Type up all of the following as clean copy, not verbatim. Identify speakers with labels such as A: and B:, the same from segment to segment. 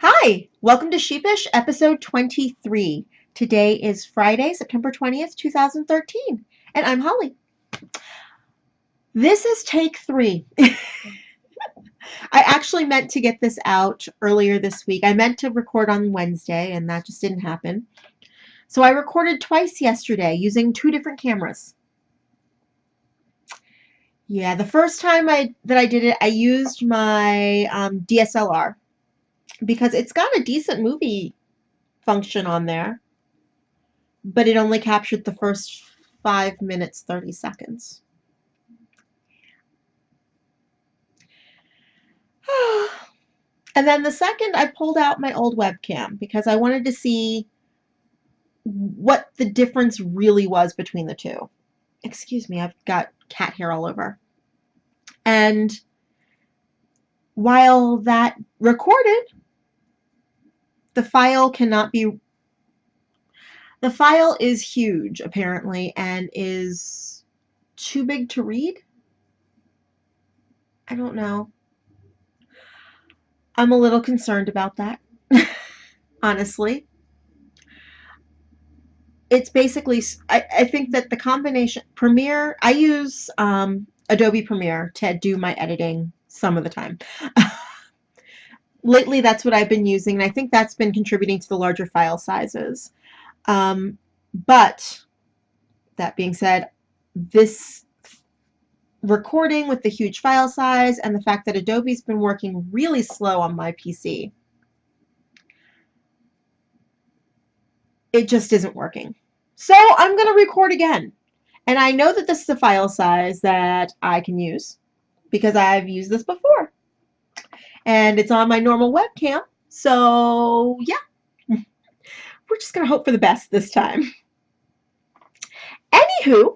A: Hi, welcome to Sheepish, episode 23. Today is Friday, September 20th, 2013, and I'm Holly. This is take 3. I actually meant to get this out earlier this week. I meant to record on Wednesday, and that just didn't happen. So I recorded twice yesterday using 2 different cameras. Yeah, the first time that I did it, I used my DSLR because it's got a decent movie function on there, but it only captured the first 5 minutes, 30 seconds. And then the second, I pulled out my old webcam because I wanted to see what the difference really was between the two. Excuse me, I've got cat hair all over. And while that recorded, the file is huge, apparently, and is too big to read. I don't know. I'm a little concerned about that, honestly. It's basically, I think that the combination, Premiere, I use Adobe Premiere to do my editing some of the time. Lately, that's what I've been using, and I think that's been contributing to the larger file sizes. But that being said, this recording with the huge file size and the fact that Adobe's been working really slow on my PC, it just isn't working. So I'm going to record again. And I know that this is a file size that I can use because I've used this before. And it's on my normal webcam. So yeah, we're just going to hope for the best this time. Anywho,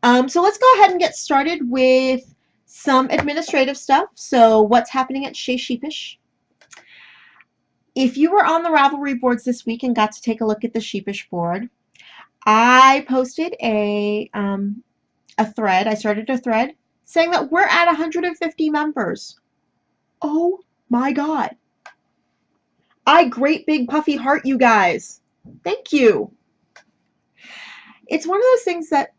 A: so let's go ahead and get started with some administrative stuff. So what's happening at Shea Sheepish? If you were on the Ravelry boards this week and got to take a look at the Sheepish board, I posted a thread. I started a thread saying that we're at 150 members. Oh my God. I great big puffy heart you guys. Thank you. It's one of those things that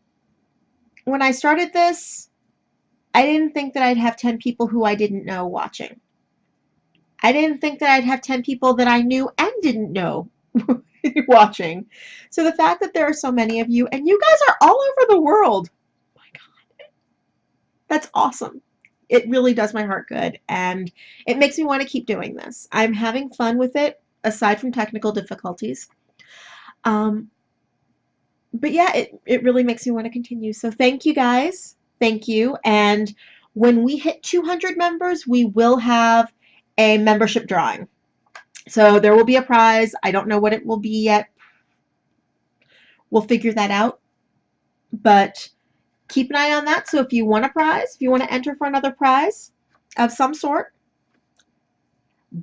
A: when I started this, I didn't think that I'd have 10 people who I didn't know watching. I didn't think that I'd have 10 people that I knew and didn't know watching. So the fact that there are so many of you, and you guys are all over the world, oh my God, that's awesome. It really does my heart good, and it makes me want to keep doing this. I'm having fun with it, aside from technical difficulties. But yeah, it really makes me want to continue. So thank you guys. Thank you. And when we hit 200 members, we will have a membership drawing. So there will be a prize. I don't know what it will be yet. We'll figure that out. But keep an eye on that. So if you want a prize, if you want to enter for another prize of some sort,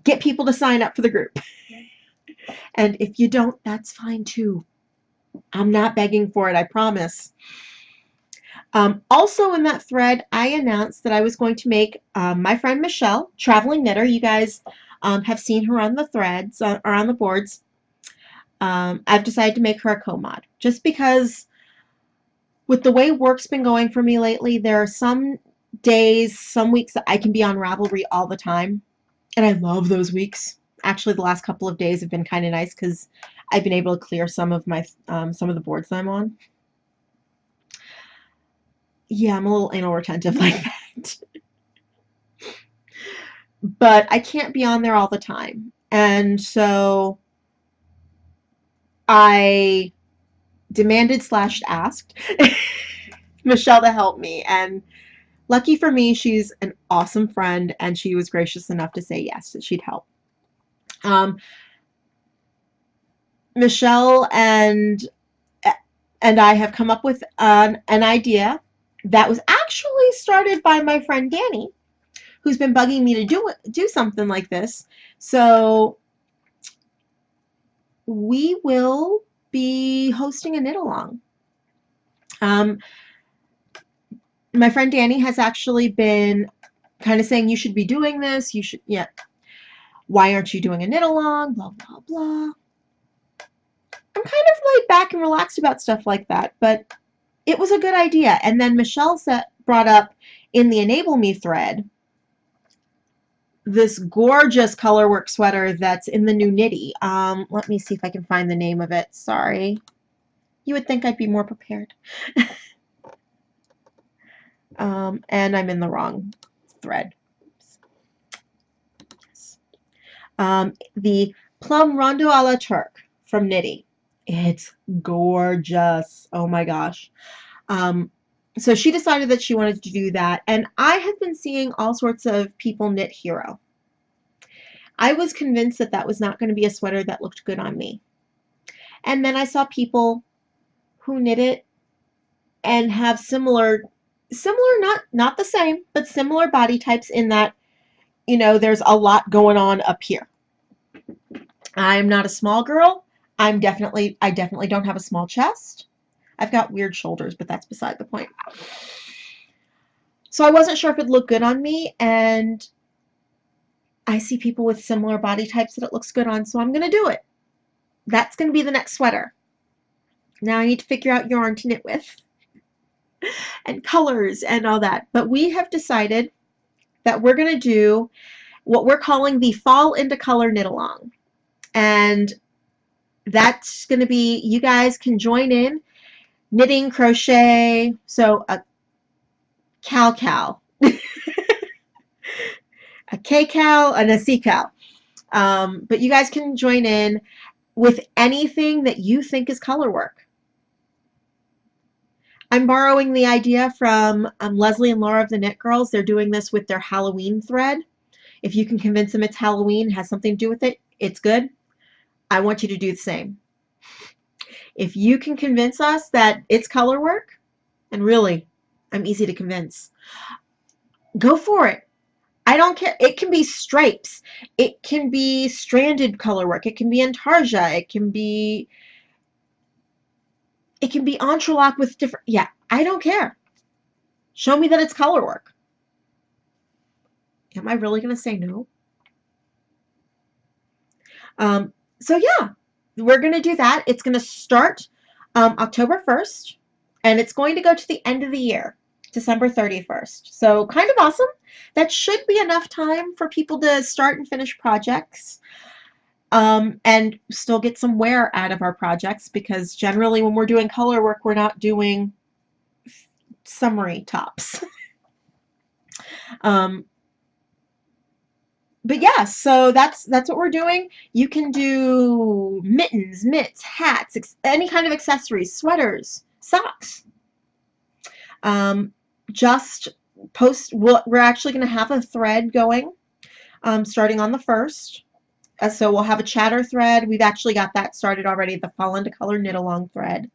A: get people to sign up for the group. And if you don't, that's fine too. I'm not begging for it, I promise. Also in that thread, I announced that I was going to make my friend Michelle, traveling knitter. You guys have seen her on the threads or on the boards. I've decided to make her a co-mod just because with the way work's been going for me lately, there are some days, some weeks that I can be on Ravelry all the time, and I love those weeks. Actually, the last couple of days have been kind of nice because I've been able to clear some of my some of the boards that I'm on. Yeah, I'm a little anal retentive like that. But I can't be on there all the time. And so I demanded / asked Michelle to help me. And lucky for me, she's an awesome friend, and she was gracious enough to say yes, that she'd help. Michelle and I have come up with an idea that was actually started by my friend Danny, who's been bugging me to do something like this. So we will be hosting a knit along. My friend Danny has actually been kind of saying you should be doing this. You should, yeah. Why aren't you doing a knit along? Blah, blah, blah. I'm kind of laid back and relaxed about stuff like that, but it was a good idea. And then Michelle brought up in the Enable Me thread this gorgeous colorwork sweater that's in the new Knitty. Let me see if I can find the name of it. Sorry. You would think I'd be more prepared. And I'm in the wrong thread. The Plum Rondo a la Turque from Knitty. It's gorgeous. Oh my gosh. So she decided that she wanted to do that, and I have been seeing all sorts of people knit Hero. I was convinced that that was not going to be a sweater that looked good on me. And then I saw people who knit it and have similar, not the same, but similar body types in that, you know, there's a lot going on up here. I'm not a small girl. I definitely don't have a small chest. I've got weird shoulders, but that's beside the point. So I wasn't sure if it'd look good on me, and I see people with similar body types that it looks good on, so I'm going to do it. That's going to be the next sweater. Now I need to figure out yarn to knit with and colors and all that. But we have decided that we're going to do what we're calling the Fall into Color Knit Along. And that's going to be, you guys can join in knitting, crochet, so a cal, a k-cal, and a c-cal. But you guys can join in with anything that you think is color work. I'm borrowing the idea from Leslie and Laura of the Knit Girls. They're doing this with their Halloween thread. If you can convince them it's Halloween, has something to do with it, it's good. I want you to do the same. If you can convince us that it's color work, and really, I'm easy to convince, go for it. I don't care. It can be stripes. It can be stranded color work. It can be intarsia. It can be entrelac with different, yeah, I don't care. Show me that it's color work. Am I really going to say no? So yeah, we're going to do that. It's going to start October 1st, and it's going to go to the end of the year, December 31st. So kind of awesome. That should be enough time for people to start and finish projects. And still get some wear out of our projects, because generally when we're doing color work, we're not doing summery tops. But yeah, so that's what we're doing. You can do mittens, mitts, hats, any kind of accessories, sweaters, socks. Just post. We're actually going to have a thread going starting on the 1st. So we'll have a chatter thread. We've actually got that started already, the Fall into Color Knit Along thread.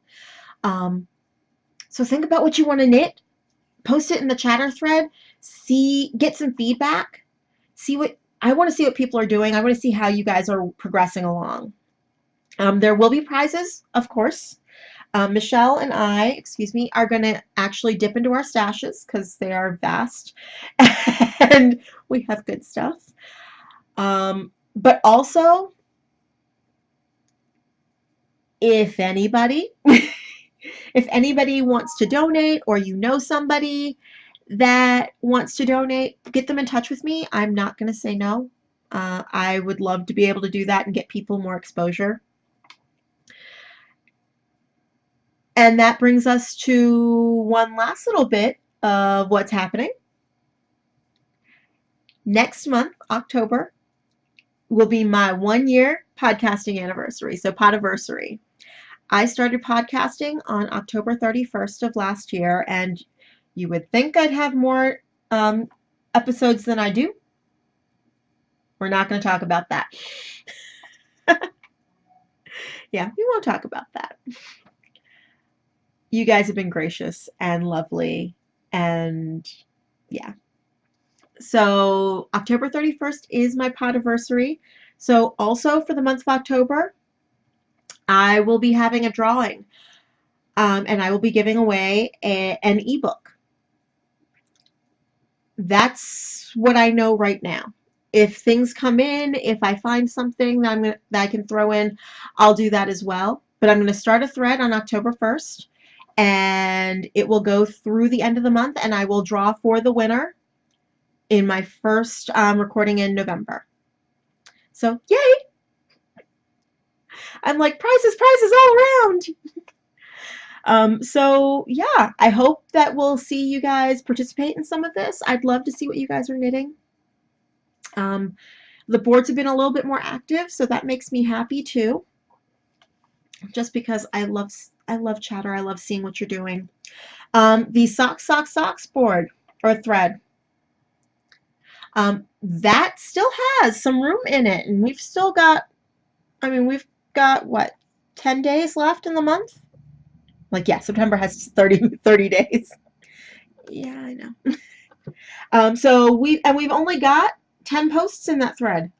A: So think about what you want to knit. Post it in the chatter thread. Get some feedback. I want to see what people are doing. I want to see how you guys are progressing along. There will be prizes, of course. Michelle and I, are going to actually dip into our stashes because they are vast and we have good stuff. But also, if anybody wants to donate, or you know somebody that wants to donate, get them in touch with me. I'm not going to say no. I would love to be able to do that and get people more exposure. And that brings us to one last little bit of what's happening. Next month, October, will be my 1-year podcasting anniversary, so Podiversary. I started podcasting on October 31st of last year, and you would think I'd have more episodes than I do. We're not going to talk about that. Yeah, we won't talk about that. You guys have been gracious and lovely, and yeah. So October 31st is my Podiversary. So also for the month of October, I will be having a drawing, and I will be giving away an ebook. That's what I know right now. if things come in, if I find something that I can throw in, I'll do that as well. But I'm going to start a thread on October 1st, and it will go through the end of the month, and I will draw for the winner in my first recording in November. So, yay! I'm like, prizes all around! So yeah, I hope that we'll see you guys participate in some of this. I'd love to see what you guys are knitting. The boards have been a little bit more active, so that makes me happy too. Just because I love chatter. I love seeing what you're doing. The socks board or thread. That still has some room in it, and we've still got, I mean, we've got what, 10 days left in the month? Like, yeah, September has 30 days. Yeah, I know. So we've only got 10 posts in that thread.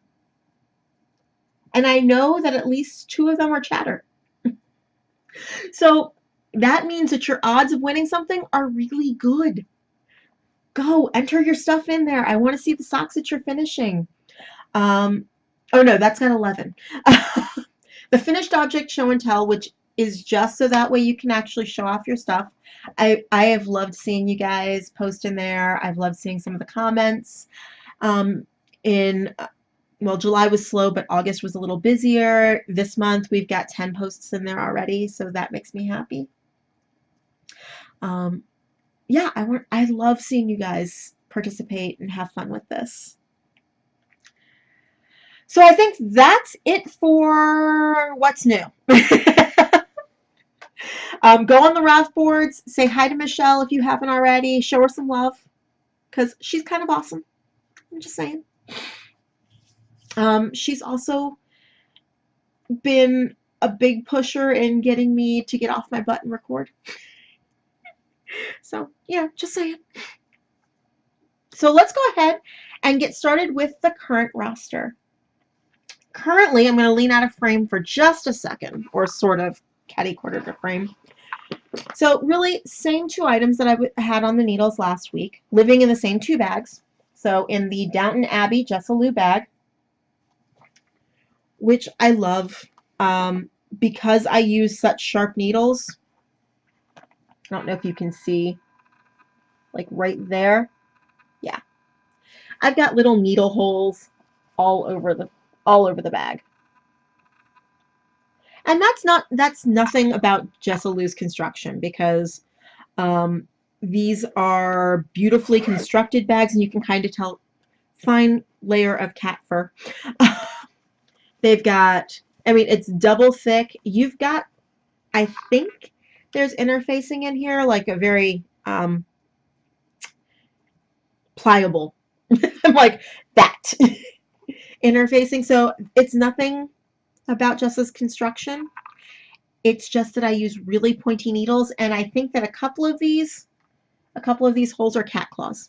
A: And I know that at least 2 of them are chatter. So that means that your odds of winning something are really good. Go, enter your stuff in there. I want to see the socks that you're finishing. Oh no, that's got 11. The finished object show and tell, which is just so that way you can actually show off your stuff. I have loved seeing you guys post in there. I've loved seeing some of the comments. Well, July was slow, but August was a little busier. This month we've got 10 posts in there already, so that makes me happy. Yeah, I love seeing you guys participate and have fun with this. So I think that's it for what's new. Go on the Rav boards, say hi to Michelle if you haven't already, show her some love, because she's kind of awesome. I'm just saying. She's also been a big pusher in getting me to get off my butt and record. So, yeah, just saying. So let's go ahead and get started with the current roster. Currently, I'm going to lean out of frame for just a second, or sort of catty-corner to frame. So really, same 2 items that I had on the needles last week, living in the same 2 bags. So in the Downton Abbey Jessalou bag, which I love because I use such sharp needles. I don't know if you can see, like right there. Yeah, I've got little needle holes all over the bag. And that's nothing about Jessalou's construction, because these are beautifully constructed bags, and you can kind of tell fine layer of cat fur. They've got, I mean, it's double thick. You've got, I think there's interfacing in here, like a very pliable, like that interfacing. So it's nothing about Jessa's construction. It's just that I use really pointy needles, and I think that a couple of these holes are cat claws.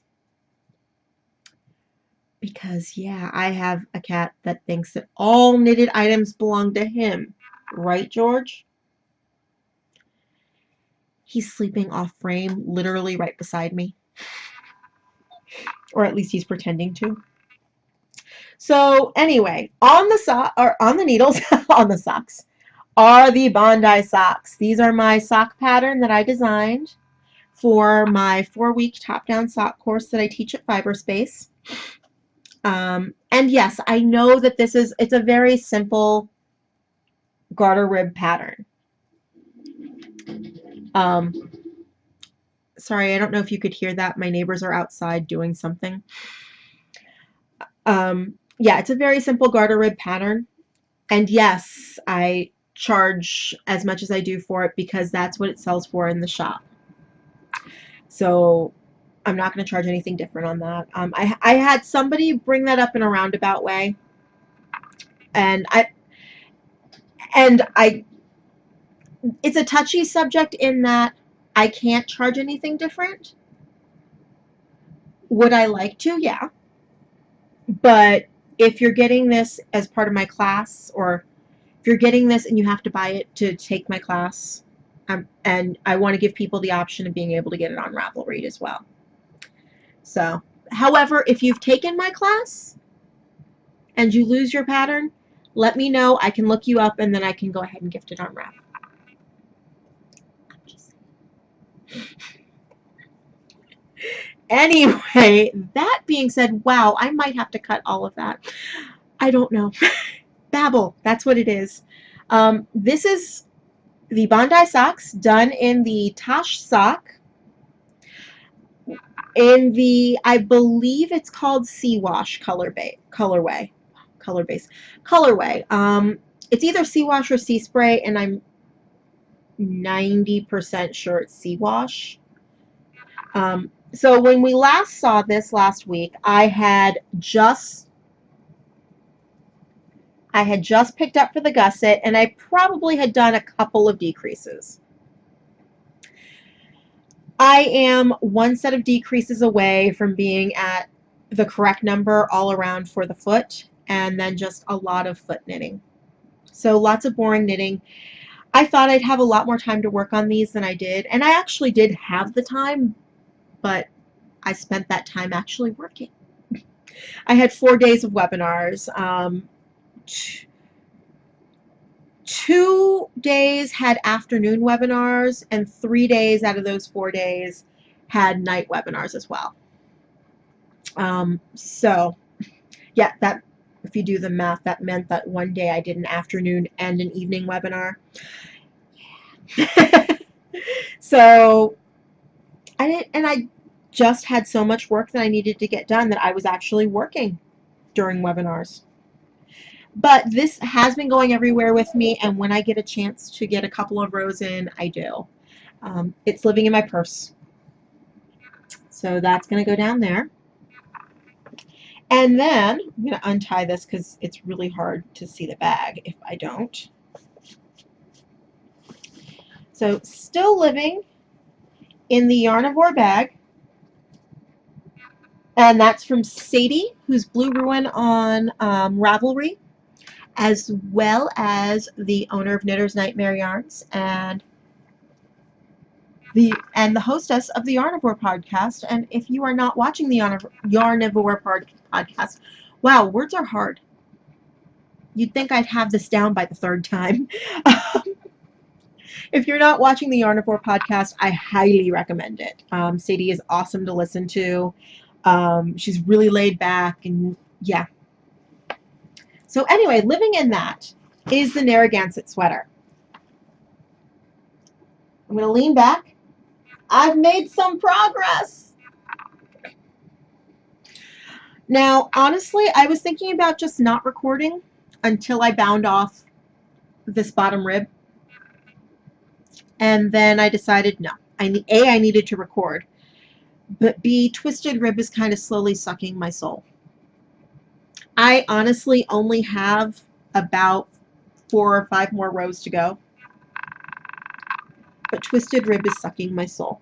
A: Because, yeah, I have a cat that thinks that all knitted items belong to him. Right, George? He's sleeping off frame, literally right beside me. Or at least he's pretending to. So, anyway, on the needles, on the socks, are the Bondi socks. These are my sock pattern that I designed for my 4-week top-down sock course that I teach at Fiberspace. And yes, I know that it's a very simple garter rib pattern. Sorry, I don't know if you could hear that. My neighbors are outside doing something. Yeah, it's a very simple garter rib pattern. And yes, I charge as much as I do for it because that's what it sells for in the shop. So I'm not going to charge anything different on that. I had somebody bring that up in a roundabout way, and it's a touchy subject in that I can't charge anything different. Would I like to? Yeah. But if you're getting this as part of my class, or if you're getting this and you have to buy it to take my class, and I want to give people the option of being able to get it on Ravelry as well. So, however, if you've taken my class, and you lose your pattern, let me know. I can look you up, and then I can go ahead and gift it on wrap. Anyway, that being said, wow, I might have to cut all of that. I don't know. Babble, that's what it is. This is the Bondi socks done in the Tosh sock in the, I believe it's called Sea Wash colorway. It's either Sea Wash or Sea Spray, and I'm 90% sure it's Sea Wash. So when we last saw this last week, I had just picked up for the gusset, and I probably had done a couple of decreases. I am one set of decreases away from being at the correct number all around for the foot, and then just a lot of foot knitting. So lots of boring knitting. I thought I'd have a lot more time to work on these than I did, and I actually did have the time, but I spent that time actually working. I had 4 days of webinars. 2 days had afternoon webinars, and 3 days out of those 4 days had night webinars as well. So yeah, that, if you do the math, that meant that one day I did an afternoon and an evening webinar. So I just had so much work that I needed to get done that I was actually working during webinars. But this has been going everywhere with me, and when I get a chance to get a couple of rows in, I do. It's living in my purse. So that's going to go down there. And then I'm going to untie this because it's really hard to see the bag if I don't. So still living in the Yarnivore bag. And that's from Sadie, who's Blue Ruin on Ravelry, as well as the owner of Knitter's Nightmare Yarns and the hostess of the Yarnivore podcast. And if you are not watching the Yarnivore podcast, wow, words are hard. You'd think I'd have this down by the third time. If you're not watching the Yarnivore podcast, I highly recommend it. Sadie is awesome to listen to. She's really laid back, and yeah. So anyway, living in that is the Narragansett Sweater. I'm going to lean back. I've made some progress. Now, honestly, I was thinking about just not recording until I bound off this bottom rib. And then I decided, no, I needed to record. But B, twisted rib is kind of slowly sucking my soul. I honestly only have about 4 or 5 more rows to go. But twisted rib is sucking my soul.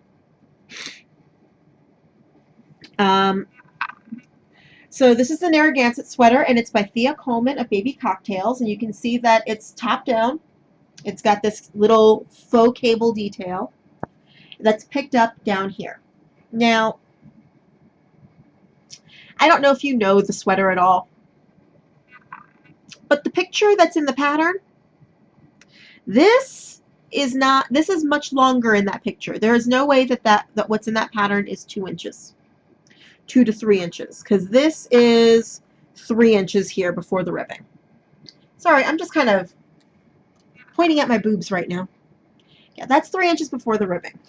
A: So this is the Narragansett Sweater, and it's by Thea Coleman of Baby Cocktails, and you can see that it's top down. It's got this little faux cable detail that's picked up down here. Now, I don't know if you know the sweater at all, but the picture that's in the pattern, this is much longer in that picture. There is no way that what's in that pattern is 2 inches. 2 to 3 inches, because this is 3 inches here before the ribbing. Sorry, I'm just kind of pointing at my boobs right now. Yeah, that's 3 inches before the ribbing.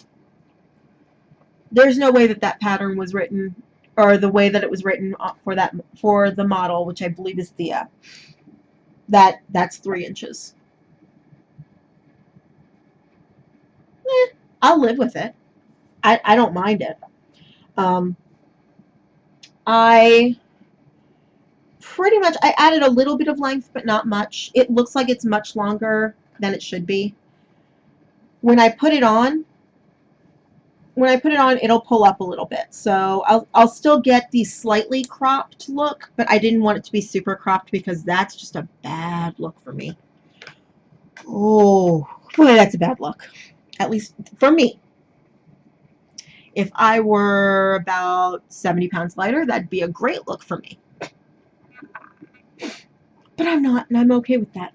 A: There's no way that pattern was written, or the way that it was written for the model, which I believe is Thea. That's 3 inches. I'll live with it. I don't mind it. I added a little bit of length, but not much. It looks like it's much longer than it should be. When I put it on, it'll pull up a little bit. So I'll still get the slightly cropped look, but I didn't want it to be super cropped because that's just a bad look for me. Oh, boy, that's a bad look. At least for me. If I were about 70 pounds lighter, that'd be a great look for me. but I'm not, and I'm okay with that.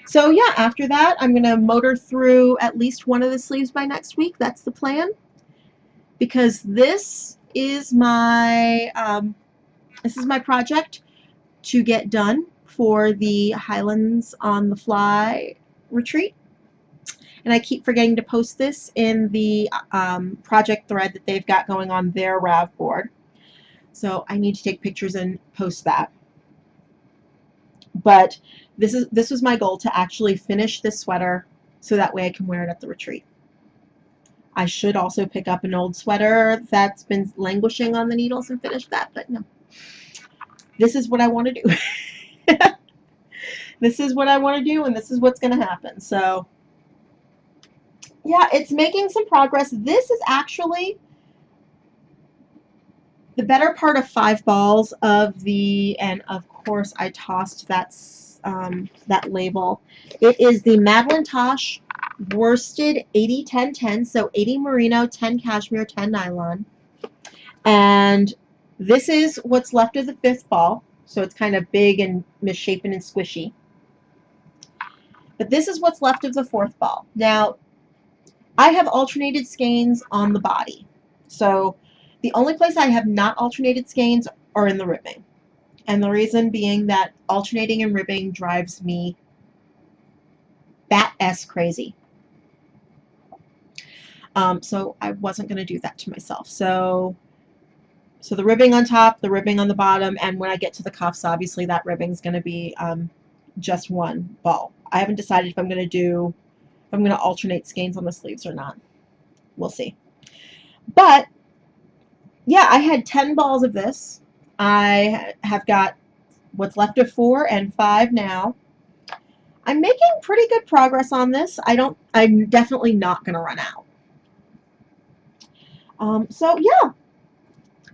A: So yeah, after that, I'm going to motor through at least one of the sleeves by next week. That's the plan, because this is my project to get done for the Highlands on the Fly retreat. And I keep forgetting to post this in the project thread that they've got going on their Rav board. So I need to take pictures and post that. But this was my goal, to actually finish this sweater so that way I can wear it at the retreat. I should also pick up an old sweater that's been languishing on the needles and finish that, but no. This is what I want to do. This is what I want to do, and this is what's going to happen. So yeah, it's making some progress. This is actually the better part of 5 balls of the, and of course I tossed that label. It is the Madeline Tosh worsted 80-10-10, so 80 merino, 10 cashmere, 10 nylon. And this is what's left of the 5th ball, so it's kind of big and misshapen and squishy. But this is what's left of the 4th ball. Now, I have alternated skeins on the body, so the only place I have not alternated skeins are in the ribbing. And the reason being that alternating and ribbing drives me bat-s crazy. So I wasn't going to do that to myself. So the ribbing on top, the ribbing on the bottom, and when I get to the cuffs, obviously that ribbing is going to be just one ball. I haven't decided if I'm going to alternate skeins on the sleeves or not. We'll see. But yeah, I had 10 balls of this. I have got what's left of 4 and 5 now. I'm making pretty good progress on this. I'm definitely not going to run out. So yeah,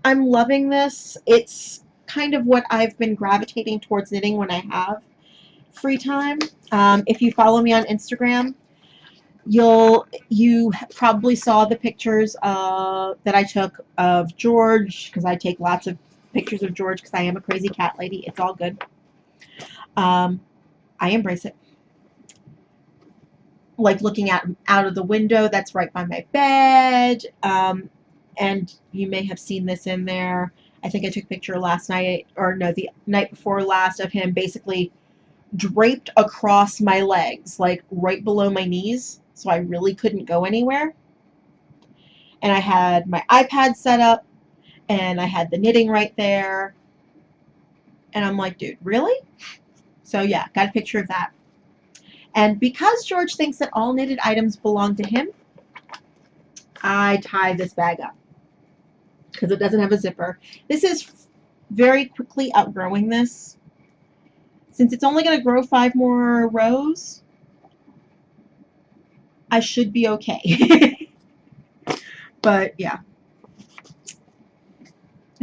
A: I'm loving this. It's kind of what I've been gravitating towards knitting when I have free time. If you follow me on Instagram, you probably saw the pictures that I took of George, because I take lots of pictures of George because I am a crazy cat lady. It's all good. I embrace it. Like looking out of the window that's right by my bed. And you may have seen this in there. I think I took a picture last night, or no, the night before last, of him basically draped across my legs, like right below my knees, so I really couldn't go anywhere. And I had my iPad set up, and I had the knitting right there. And I'm like, dude, really? So yeah, got a picture of that. And because George thinks that all knitted items belong to him, I tie this bag up because it doesn't have a zipper. This is very quickly outgrowing this. Since it's only going to grow 5 more rows, I should be okay. But yeah.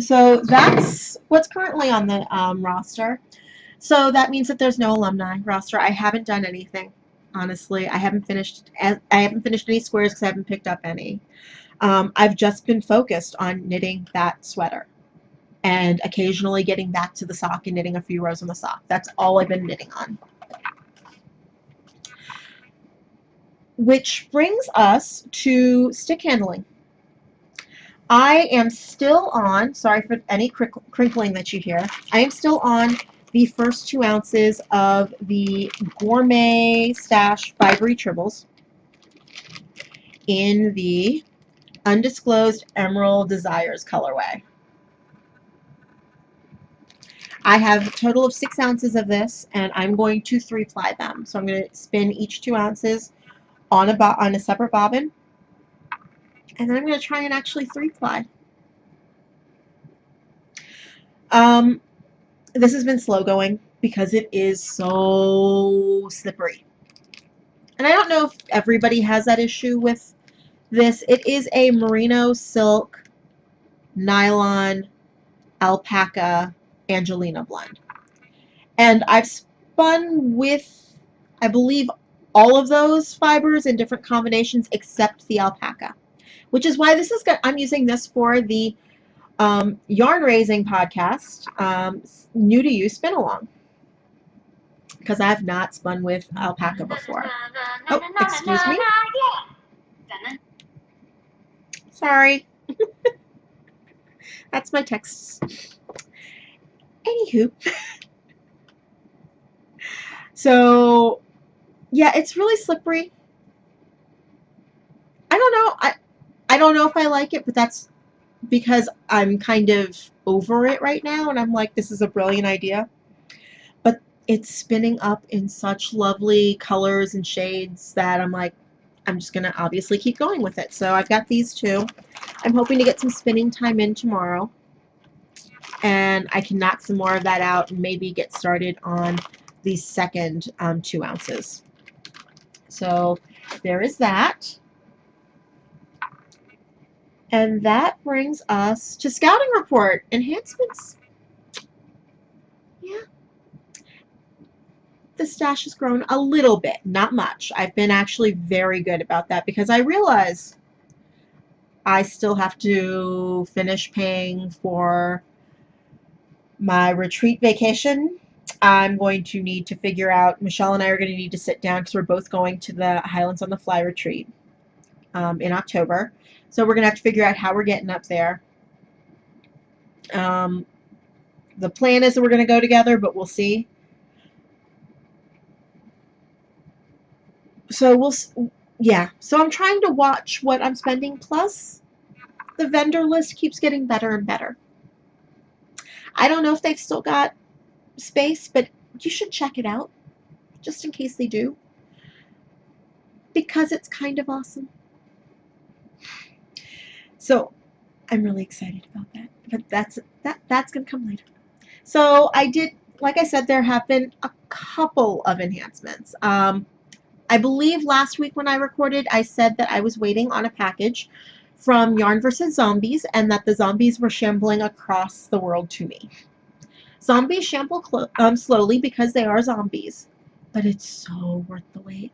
A: So that's what's currently on the roster. So that means that there's no alumni roster. I haven't done anything, honestly. I haven't finished any squares because I haven't picked up any. I've just been focused on knitting that sweater and occasionally getting back to the sock and knitting a few rows on the sock. That's all I've been knitting on. Which brings us to stick handling. I am still on, sorry for any crinkling that you hear, I am still on the first 2 ounces of the Gourmet Stash Fibery Tribbles in the Undisclosed Emerald Desires colorway. I have a total of 6 ounces of this, and I'm going to 3-ply them. So I'm going to spin each 2 ounces on a separate bobbin, and then I'm going to try and actually 3-ply. This has been slow going because it is so slippery. And I don't know if everybody has that issue with this. It is a merino, silk, nylon, alpaca, Angelina blend. And I've spun with, I believe, all of those fibers in different combinations except the alpaca, which is why this is good. I'm using this for the Yarn raising podcast, new to you spin along, because I have not spun with alpaca before. Oh, excuse me. Sorry. That's my text. Anywho. So, yeah, it's really slippery. I don't know. I don't know if I like it, but that's because I'm kind of over it right now, and I'm like, this is a brilliant idea. But it's spinning up in such lovely colors and shades that I'm like, I'm just going to obviously keep going with it. So I've got these two. I'm hoping to get some spinning time in tomorrow, and I can knock some more of that out and maybe get started on the second 2 ounces. So there is that. And that brings us to scouting report enhancements. Yeah. The stash has grown a little bit, not much. I've been actually very good about that because I realize I still have to finish paying for my retreat vacation. I'm going to need to figure out, Michelle and I are going to need to sit down because we're both going to the Highlands on the Fly retreat in October. So we're going to have to figure out how we're getting up there. The plan is that we're going to go together, but we'll see. So yeah. So I'm trying to watch what I'm spending. Plus, the vendor list keeps getting better and better. I don't know if they've still got space, but you should check it out, just in case they do, because it's kind of awesome. So I'm really excited about that, but that's gonna come later. So I did, like I said, there have been a couple of enhancements. I believe last week when I recorded, I said that I was waiting on a package from Yarn vs. Zombies and that the zombies were shambling across the world to me. Zombies shamble slowly because they are zombies, but it's so worth the wait.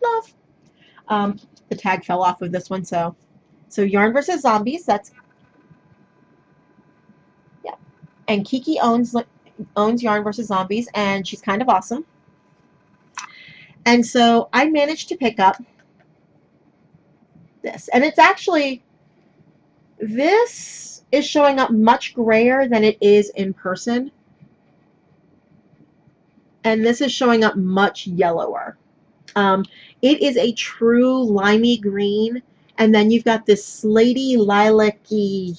A: Love. The tag fell off of this one, so Yarn vs. Zombies, that's, yeah. And Kiki owns Yarn vs. Zombies, and she's kind of awesome. And so I managed to pick up this. And it's actually, this is showing up much grayer than it is in person. And this is showing up much yellower. It is a true limey green. And then you've got this slaty, lilac-y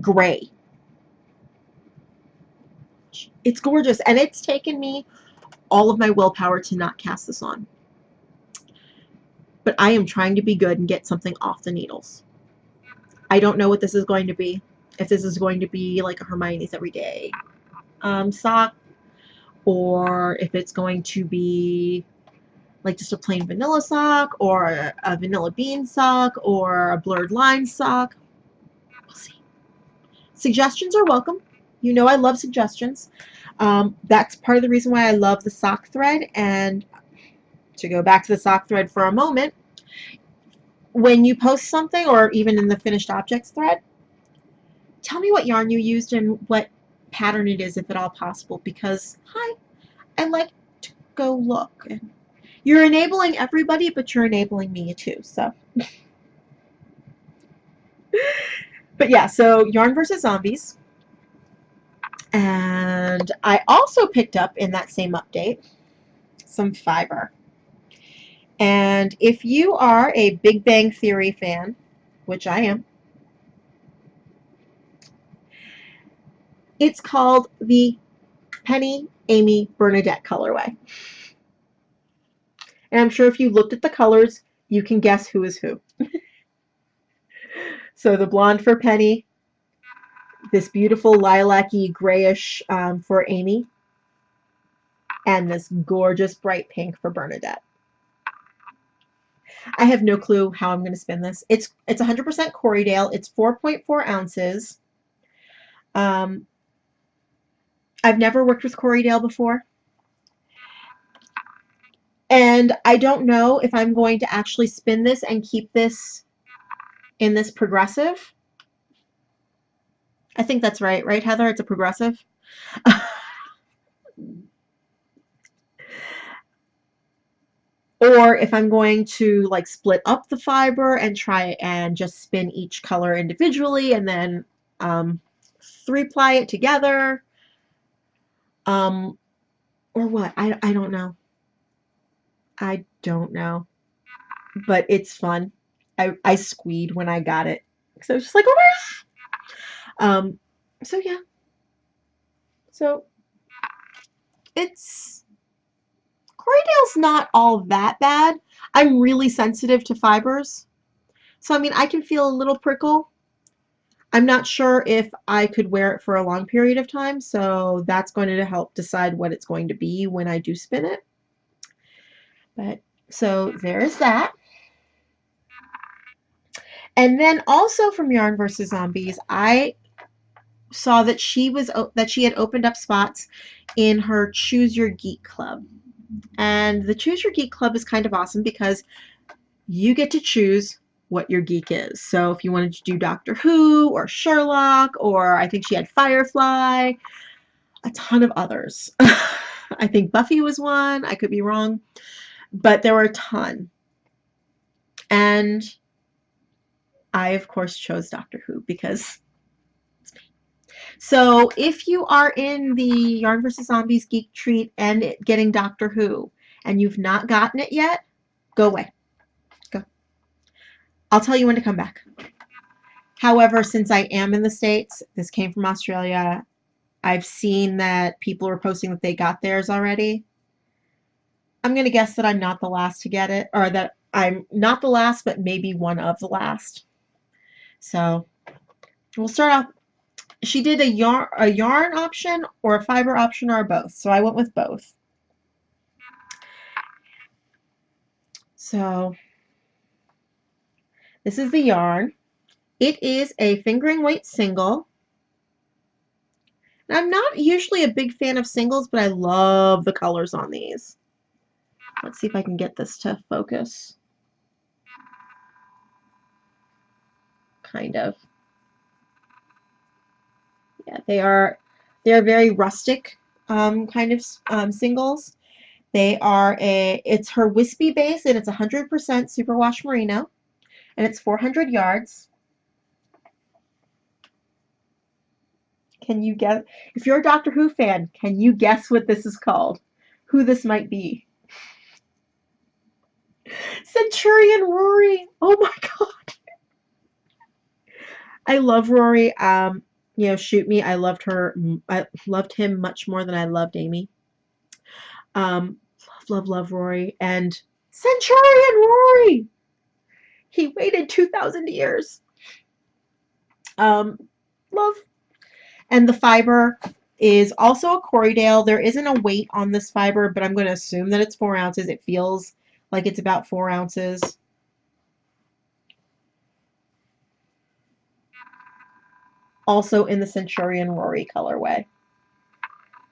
A: gray. It's gorgeous. And it's taken me all of my willpower to not cast this on. But I am trying to be good and get something off the needles. I don't know what this is going to be. If this is going to be like a Hermione's Everyday sock, or if it's going to be like just a plain vanilla sock, or a vanilla bean sock, or a blurred line sock. We'll see. Suggestions are welcome. You know I love suggestions. That's part of the reason why I love the sock thread. And to go back to the sock thread for a moment, when you post something, or even in the finished objects thread, tell me what yarn you used and what pattern it is, if at all possible, because I like to go look. And you're enabling everybody, but you're enabling me too. So, but yeah, so Yarn vs. Zombies. And I also picked up in that same update some fiber. And if you are a Big Bang Theory fan, which I am, it's called the Penny Amy Bernadette colorway. And I'm sure if you looked at the colors, you can guess who is who. So the blonde for Penny, this beautiful lilac-y grayish for Amy, and this gorgeous bright pink for Bernadette. I have no clue how I'm going to spin this. It's 100% Corriedale. It's 4.4 ounces. I've never worked with Corriedale before. And I don't know if I'm going to actually spin this and keep this in this progressive. I think that's right, right, Heather? It's a progressive. Or if I'm going to like split up the fiber and try and just spin each color individually and then 3-ply it together. Or what? I don't know. I don't know. But it's fun. I squeed when I got it. So I was just like, oh my gosh. So yeah. So it's Corriedale's not all that bad. I'm really sensitive to fibers. So I mean I can feel a little prickle. I'm not sure if I could wear it for a long period of time, so that's going to help decide what it's going to be when I do spin it. But so there's that. And then also from Yarn vs. Zombies, I saw that she had opened up spots in her Choose Your Geek Club. And the Choose Your Geek Club is kind of awesome because you get to choose what your geek is. So if you wanted to do Doctor Who or Sherlock, or I think she had Firefly, a ton of others. I think Buffy was one. I could be wrong. But there were a ton. And I, of course, chose Doctor Who because it's me. So if you are in the Yarn vs. Zombies Geek Treat and getting Doctor Who and you've not gotten it yet, go away. Go. I'll tell you when to come back. However, since I am in the States, this came from Australia, I've seen that people are posting that they got theirs already. I'm going to guess that I'm not the last to get it, or that I'm not the last, but maybe one of the last. So we'll start off. She did a yarn option or a fiber option or both. So I went with both. So this is the yarn. It is a fingering weight single. And I'm not usually a big fan of singles, but I love the colors on these. Let's see if I can get this to focus. Kind of. Yeah, they're very rustic kind of singles. It's her wispy base and it's 100% superwash merino and it's 400 yards. Can you guess? If you're a Doctor Who fan, can you guess what this is called? Who this might be? Centurion Rory. Oh my God. I love Rory. You know, shoot me. I loved him much more than I loved Amy. Love Rory. And Centurion Rory! He waited 2,000 years. Love. And the fiber is also a Corriedale. There isn't a weight on this fiber, but I'm going to assume that it's 4 ounces. It feels like it's about 4 ounces. Also in the Centurion Rory colorway.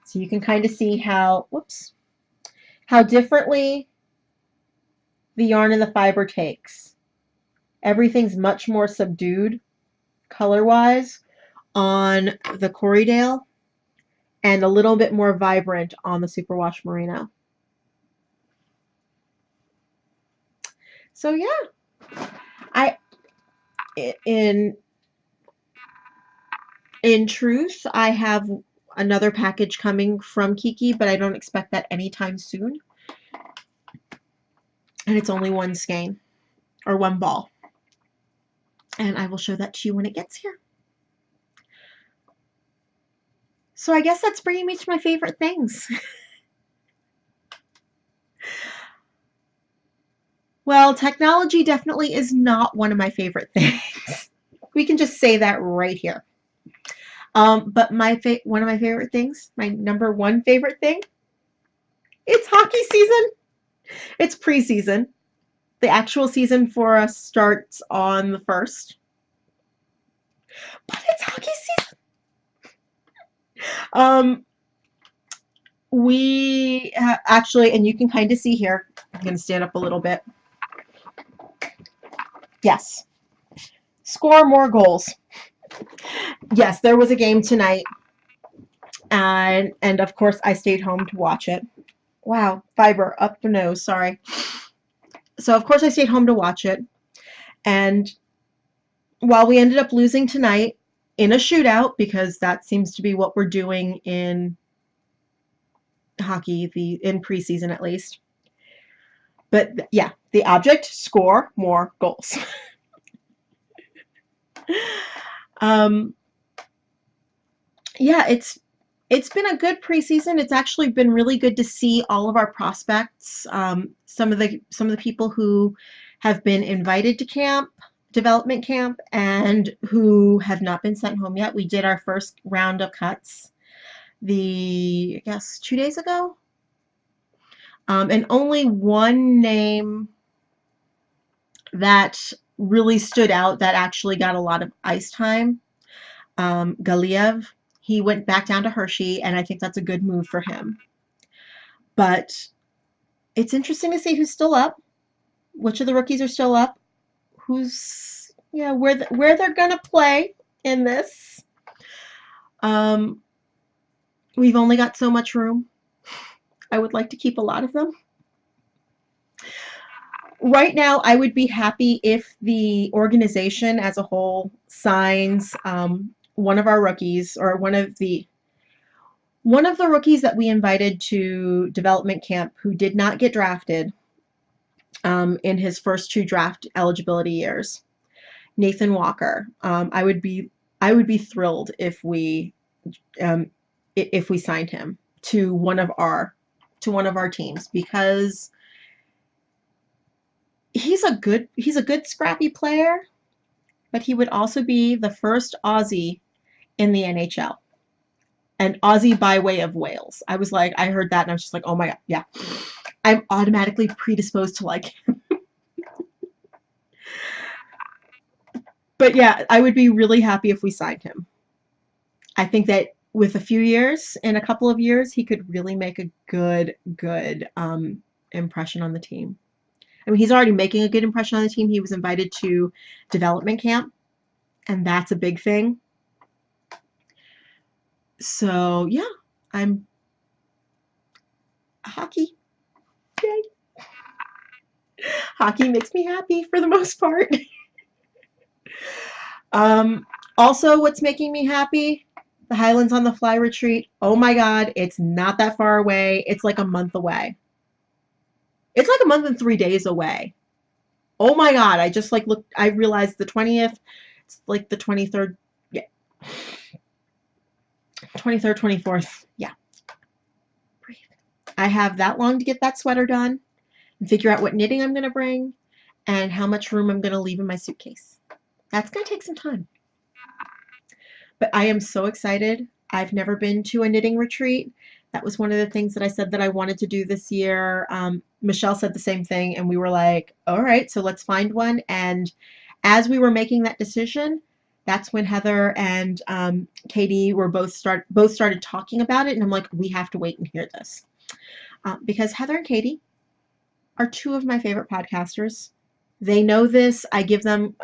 A: So you can kind of see how differently the yarn and the fiber takes. Everything's much more subdued color-wise on the Corriedale and a little bit more vibrant on the Superwash Merino. So yeah, in truth, I have another package coming from Kiki, but I don't expect that anytime soon. And it's only one skein, or one ball. And I will show that to you when it gets here. So I guess that's bringing me to my favorite things. Well, technology definitely is not one of my favorite things. We can just say that right here. But one of my favorite things, my number one favorite thing, it's hockey season. It's preseason. The actual season for us starts on the 1st. But it's hockey season. We actually, and you can kind of see here, I'm going to stand up a little bit. Yes. score more goals. Yes, there was a game tonight, and of course I stayed home to watch it. Wow, fiber up the nose, sorry. So of course I stayed home to watch it, and while we ended up losing tonight in a shootout, because that seems to be what we're doing in hockey, in preseason at least. But yeah, the object, score more goals. Yeah, it's been a good preseason. It's actually been really good to see all of our prospects. Some of the people who have been invited to camp, development camp, and who have not been sent home yet. We did our first round of cuts I guess 2 days ago. And only one name that really stood out that actually got a lot of ice time, Galiev. He went back down to Hershey, and I think that's a good move for him. But it's interesting to see who's still up, which of the rookies are still up, where they're gonna play in this. We've only got so much room. I would like to keep a lot of them. Right now, I would be happy if the organization as a whole signs one of our rookies, or one of the rookies that we invited to development camp who did not get drafted in his first 2 draft eligibility years, Nathan Walker. I would be thrilled if we signed him to one of our teams, because he's a good scrappy player, but he would also be the first Aussie in the NHL. And Aussie by way of Wales. I heard that and I was just like, oh my God, yeah. I'm automatically predisposed to like him. But yeah, I would be really happy if we signed him. I think that with in a couple of years, he could really make a good impression on the team. I mean, he's already making a good impression on the team. He was invited to development camp, and that's a big thing. So yeah, I'm hockey. Yay. Hockey makes me happy for the most part. Also, what's making me happy? The Highlands on the Fly retreat. Oh my God, it's not that far away. It's like a month away. It's like a month and 3 days away. Oh my God, I just looked, I realized the 20th, it's like the 23rd. Yeah. 23rd, 24th. Yeah. Breathe. I have that long to get that sweater done and figure out what knitting I'm going to bring and how much room I'm going to leave in my suitcase. That's going to take some time. But I am so excited. I've never been to a knitting retreat. That was one of the things that I said that I wanted to do this year. Michelle said the same thing, and we were like, all right, so let's find one. And as we were making that decision, that's when Heather and Katie were both started talking about it, and I'm like, we have to wait and hear this. Because Heather and Katie are 2 of my favorite podcasters. They know this. I give them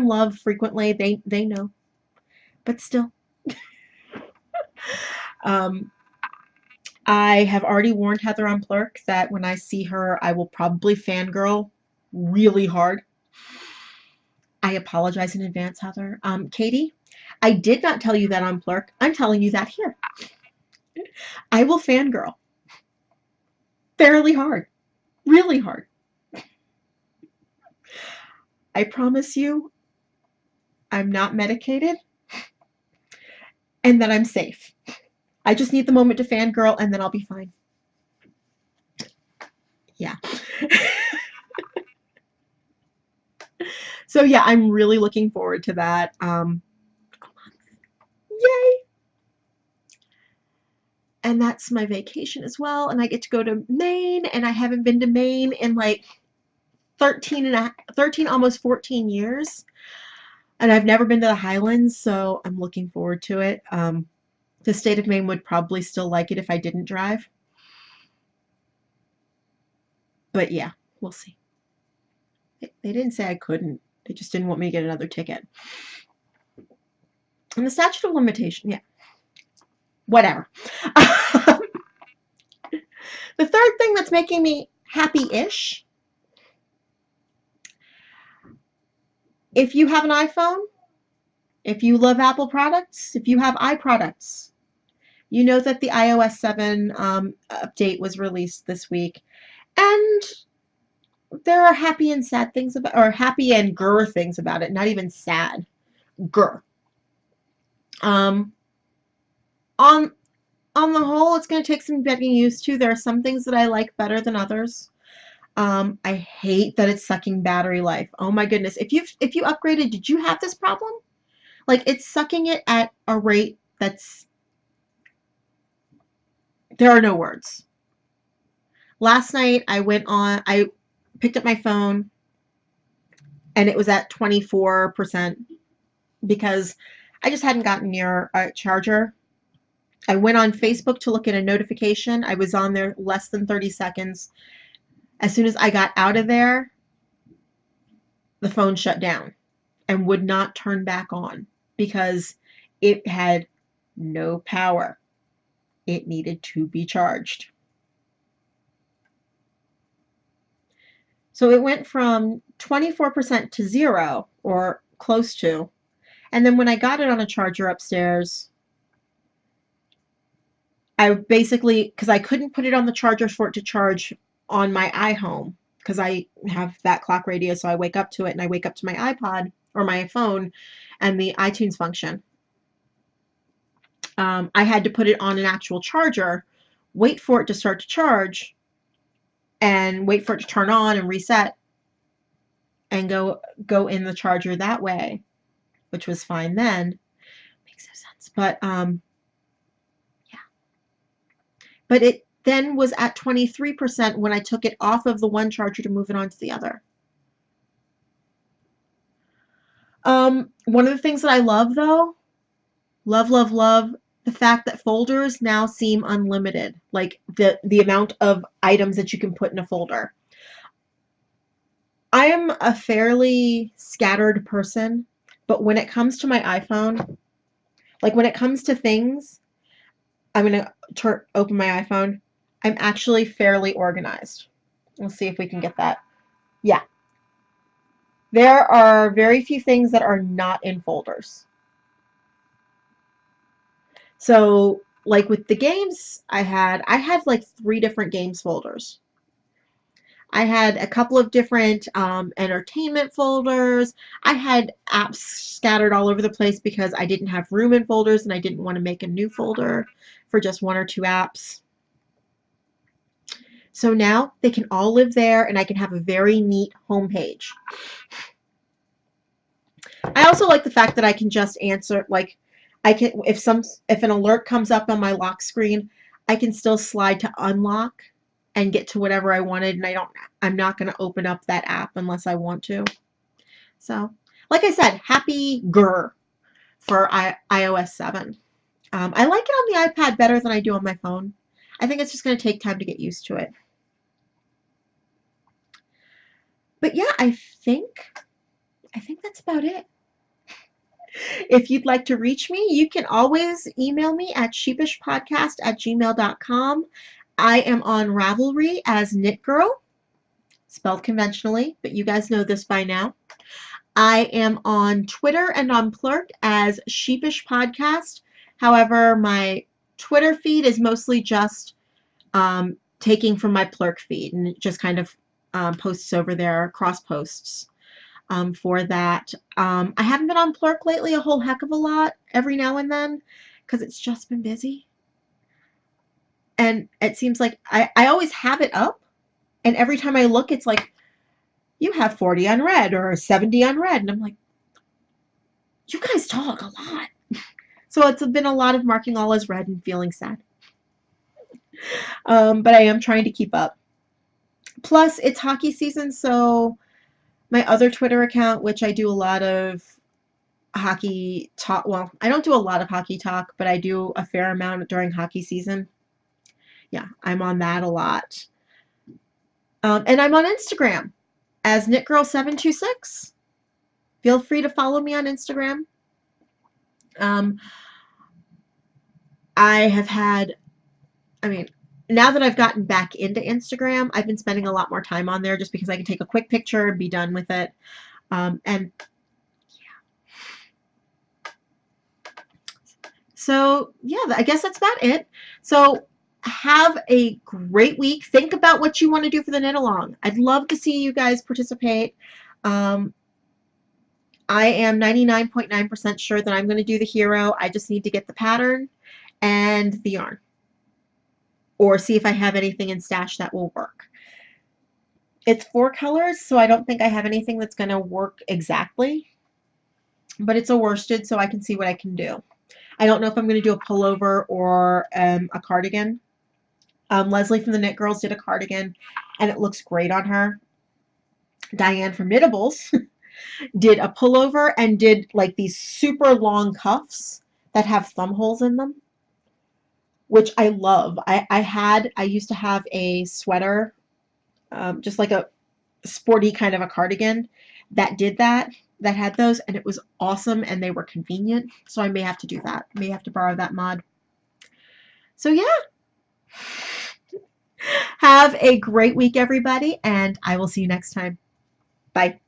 A: love frequently. They know. But still. I have already warned Heather on Plurk that when I see her, I will probably fangirl really hard. I apologize in advance, Heather. Katie, I did not tell you that on Plurk. I'm telling you that here. I will fangirl. Fairly hard. Really hard. I promise you, I'm not medicated and that I'm safe. I just need the moment to fangirl and then I'll be fine. Yeah. So yeah, I'm really looking forward to that. Yay! And that's my vacation as well. And I get to go to Maine, and I haven't been to Maine in like 13, almost 14 years. And I've never been to the Highlands, so I'm looking forward to it. The state of Maine would probably still like it if I didn't drive. But yeah, we'll see. They didn't say I couldn't. They just didn't want me to get another ticket. And the statute of limitation, yeah. Whatever. The third thing that's making me happy-ish, if you have an iPhone, if you love Apple products, if you have iProducts, you know that the iOS 7 update was released this week. And there are happy and sad things about, or happy and grr things about it, not even sad. Grr. On the whole, it's going to take some getting used to. There are some things that I like better than others. I hate that it's sucking battery life. Oh my goodness. If you upgraded, did you have this problem? Like, it's sucking it at a rate that's, there are no words. Last night I picked up my phone and it was at 24% because I just hadn't gotten near a charger. I went on Facebook to look at a notification. I was on there less than 30 seconds. As soon as I got out of there, the phone shut down and would not turn back on because it had no power. It needed to be charged. So it went from 24% to 0, or close to. And then when I got it on a charger upstairs, I basically, because I couldn't put it on the charger for it to charge on my iHome, because I have that clock radio, so I wake up to it and I wake up to my iPod or my phone and the iTunes function. I had to put it on an actual charger, wait for it to start to charge, and wait for it to turn on and reset and go in the charger that way, which was fine then. Makes no sense. But yeah. But it then was at 23% when I took it off of the one charger to move it onto the other. One of the things that I love, though, love, the fact that folders now seem unlimited, like the amount of items that you can put in a folder. I am a fairly scattered person, but when it comes to my iPhone, like when it comes to things, I'm going to open my iPhone. I'm actually fairly organized. We'll see if we can get that. Yeah. There are very few things that are not in folders. So, like with the games I had like 3 different games folders. I had a couple of different entertainment folders. I had apps scattered all over the place because I didn't have room in folders and I didn't want to make a new folder for just 1 or 2 apps. So now they can all live there and I can have a very neat homepage. I also like the fact that I can just answer, like, I can, if an alert comes up on my lock screen, I can still slide to unlock and get to whatever I wanted, and I'm not going to open up that app unless I want to. So, like I said, happy grr for iOS 7. I like it on the iPad better than I do on my phone. I think it's just going to take time to get used to it. But yeah, I think that's about it. If you'd like to reach me, you can always email me at sheepishpodcast@gmail.com. I am on Ravelry as Knit Girl, spelled conventionally, but you guys know this by now. I am on Twitter and on Plurk as Sheepish Podcast. However, my Twitter feed is mostly just taking from my Plurk feed, and it just kind of posts over there, cross posts. For that. I haven't been on Plurk lately a whole heck of a lot, every now and then, because it's just been busy. And it seems like I always have it up, and every time I look, it's like, you have 40 unread or 70 unread, and I'm like, you guys talk a lot. So it's been a lot of marking all as read and feeling sad. But I am trying to keep up. Plus, it's hockey season, so my other Twitter account, which I do a lot of hockey talk, well, I don't do a lot of hockey talk, but I do a fair amount during hockey season. Yeah, I'm on that a lot. And I'm on Instagram as KnitGirl726. Feel free to follow me on Instagram. I have had, I mean, now that I've gotten back into Instagram, I've been spending a lot more time on there just because I can take a quick picture and be done with it. And so, yeah, I guess that's about it. So have a great week. Think about what you want to do for the knit along. I'd love to see you guys participate. I am 99.9% sure that I'm going to do the hero. I just need to get the pattern and the yarn, or see if I have anything in stash that will work. It's 4 colors, so I don't think I have anything that's going to work exactly, but it's a worsted, so I can see what I can do. I don't know if I'm going to do a pullover or a cardigan. Leslie from the Knit Girls did a cardigan, and it looks great on her. Diane from Knittables did a pullover and did like these super long cuffs that have thumb holes in them, which I love. I used to have a sweater, just like a sporty kind of a cardigan that did that, that had those, and it was awesome, and they were convenient. So I may have to do that. May have to borrow that mod. So yeah. Have a great week, everybody, and I will see you next time. Bye.